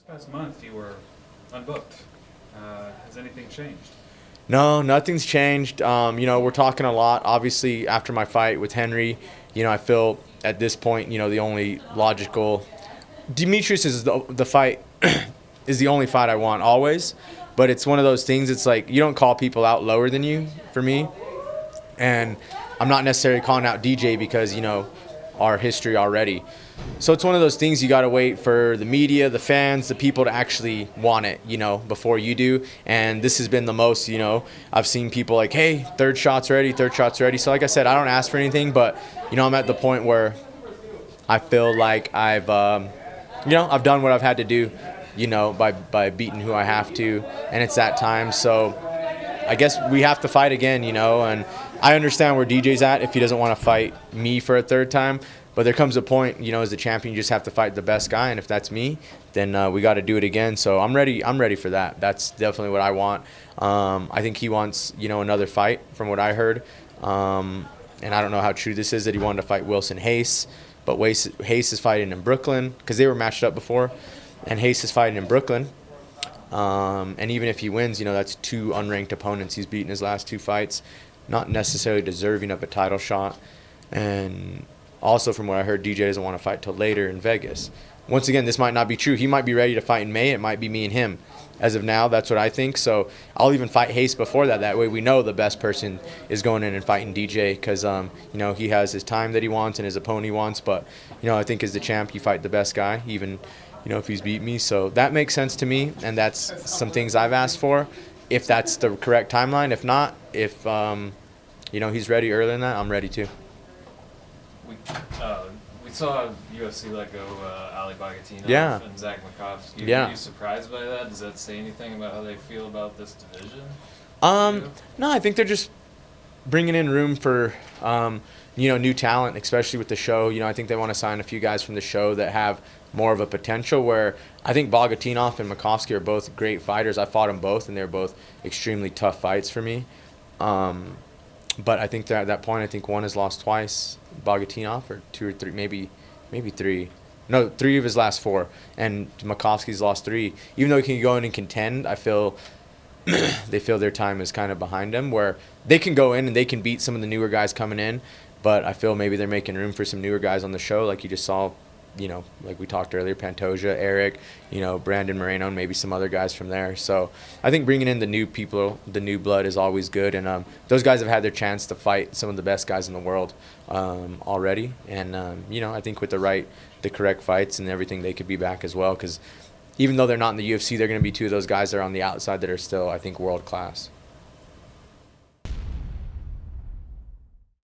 past month you were unbooked. Has anything changed? No, nothing's changed. We're talking a lot. Obviously, after my fight with Henry, I feel at this point, the only logical Demetrious is the fight is the only fight I want always, but it's one of those things. It's like you don't call people out lower than you for me, and I'm not necessarily calling out DJ because our history already. So it's one of those things you got to wait for the media, the fans, the people to actually want it, before you do. And this has been the most, I've seen people like, hey, third shot's ready, third shot's ready. So like I said, I don't ask for anything, but I'm at the point where I feel like I've done what I've had to do, by beating who I have to, and it's that time. So I guess we have to fight again, and I understand where DJ's at if he doesn't want to fight me for a third time. But there comes a point, as the champion, you just have to fight the best guy, and if that's me, then we got to do it again. So I'm ready. I'm ready for that. That's definitely what I want. I think he wants, another fight, from what I heard. And I don't know how true this is that he wanted to fight Wilson Hayes, but Hayes is fighting in Brooklyn because they were matched up before, and Hayes is fighting in Brooklyn. And even if he wins, that's two unranked opponents he's beaten his last two fights, not necessarily deserving of a title shot. And also, from what I heard, DJ doesn't want to fight till later in Vegas. Once again, this might not be true. He might be ready to fight in May. It might be me and him. As of now, that's what I think. So I'll even fight Hayes before that. That way we know the best person is going in and fighting DJ because, he has his time that he wants and his opponent he wants. But, I think as the champ, you fight the best guy, even, if he's beat me. So that makes sense to me, and that's some things I've asked for, if that's the correct timeline. If not, if, he's ready earlier than that, I'm ready too. We we saw UFC let go Ali Bagatino Yeah. and Zach Makovsky. Yeah. Were you surprised by that? Does that say anything about how they feel about this division? No, I think they're just bringing in room for, new talent, especially with the show. I think they want to sign a few guys from the show that have more of a potential, where I think Bogatinov and Makovsky are both great fighters. I fought them both, and they're both extremely tough fights for me. But I think that at that point, I think one has lost twice, Bogatinov, or two or three, maybe three. No, three of his last four, and Makovsky's lost three. Even though he can go in and contend, I feel they feel their time is kind of behind them, where they can go in and they can beat some of the newer guys coming in, but I feel maybe they're making room for some newer guys on the show, like you just saw, like we talked earlier, Pantoja, Eric, Brandon Moreno, and maybe some other guys from there. So I think bringing in the new people, the new blood is always good, and those guys have had their chance to fight some of the best guys in the world already, and I think with the correct fights and everything, they could be back as well, because even though they're not in the UFC, they're going to be two of those guys that are on the outside that are still, I think, world class.